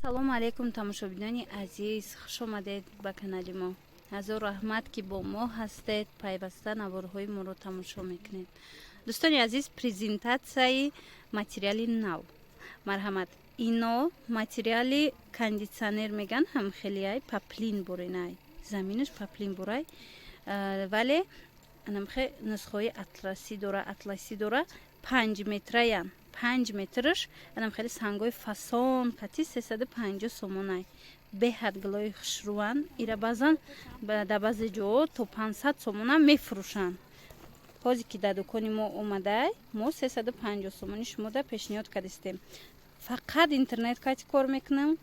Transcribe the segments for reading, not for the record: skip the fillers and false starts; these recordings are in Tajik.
салом алейкум тамошобинони азиз, хуш омадед ба канали мо. ҳазор раҳмат ки бо мо ҳастед, пайваста наворҳои моро тамошо мекунед. дӯстони азиз, презентатсияи материали нав. марҳамат, ино материали кондитсионер меган, ҳам хелиай паплин боринай, заминаш паплин борай, вале анамхе нусхои атласи дора 5 метраян. 5 метрш анам хеле сангои фасон кати 350 сомонай. Беҳад гилои хушруван, ира баъзан да баъзе ҷо то 500 сомона мефурӯшанд. ҳозир ки дар дукони мо омадай, мо 350 сомони шумода пешниҳод кардистем. фақат интернет кати кор мекунам.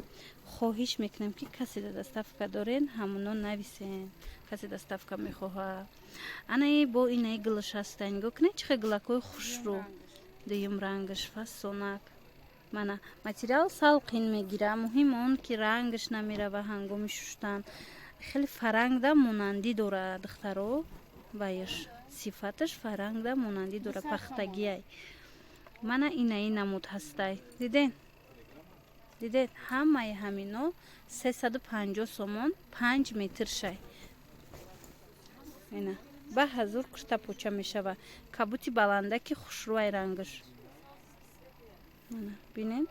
хоҳиш мекунам ки касе да доставка дорен, ҳамуно нависен. касе доставка мехоҳад. анаи бо инаи гилаш ҳаста, нигоҳ кунед чихе гилакҳои хушрӯ. дуюм рангаш фасонак. мана материал салқин мегира, муҳим он ки рангаш намерава ҳангоми шуштан. хеле фарангда монандӣ дора духтаро вайш. сифаташ фарангда монандӣ дора, пахтагиай. мана инаи намуд ҳастай. дидед ҳамаи ҳамино 350 сомон 5 метр шай. ина ба 1000 кушта поча мешава. кабути баландаки хушрӯай рангаш. бинед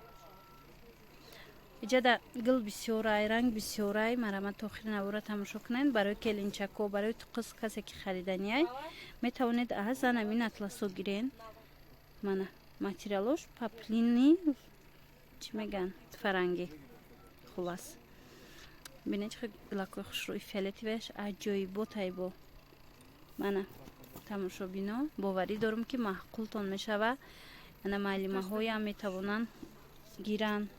иҷада гил бисёрай, ранг бисёрай. марҳамат то охири навора тамошо кунед. барои келинчако, барои туқис касе ки хариданияй метавонед аз анамин атласо гирен. мана материалош паплини чӣ меган фаранги. хулас бинед чихе гилакои хушрӯи фиолетиваш аҷоиботай бо. мана тамошобино боварӣ дорам ки маъқултон мешава. ана маълимаҳоям метавонанд гиранд,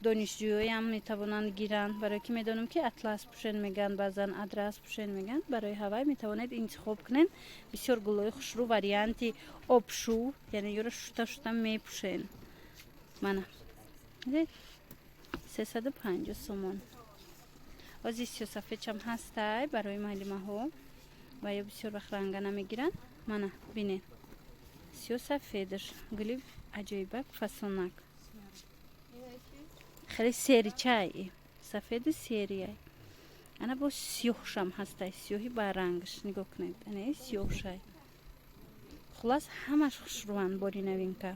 донишҷӯёям метавонанд гиранд. барое ки медонам ки атлас пӯшен меган, баъзан адрас пӯшен меган. барои ҳавай метавонед интихоб кунед. бисёр гулои хушрӯ варианти обшӯ, яъне ёро шута мепӯшен. мана 350 сомон. ози сиёсафедчам ҳастай барои маълимаҳо ва ё бисёр вақт ранга намегиранд. мана бинед сиёсафедаш гули аҷоибак фасонак. хеле серичай, сафеди серияй. ана бо сиёҳшам ҳастай, сиёҳи ба рангаш нигоҳ кунед. ана сиёҳшай. хулас ҳамаш хушрӯанд бори новинка.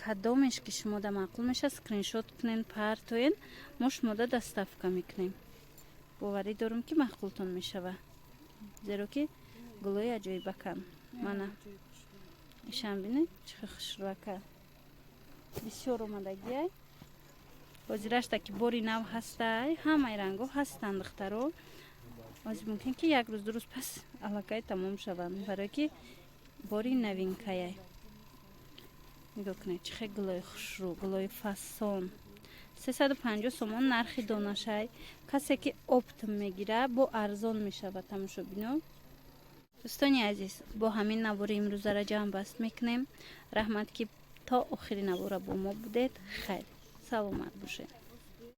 кадомеш ки шумода маъқул меша, скриншот кунен, партоен, мо шумода доставка мекунем. боварӣ дорам ки маъқултон мешава, зеро ки гулои аҷоибакан. мана ишам бинед чихе хушрӯака. бисёр омадагиай. ҳозирашта ки бори нав ҳастай, ҳамаи рангҳо ҳастанд духтаро. ҳозир мумкин ки як рӯз ду рӯз пас аллакай тамом шаванд, барое ки бори новинкаяй. нигоҳ кунед чихе гулои хушрӯ, гулои фасон. 350 сомон нархи донашай. касе ки опт мегира бо арзон мешава. тамошобино дӯстони азиз, бо ҳамин навори имрӯзара ҷамъ баст мекунем. раҳмат ки то охири навора бо мо будед. хайр саломат бошед.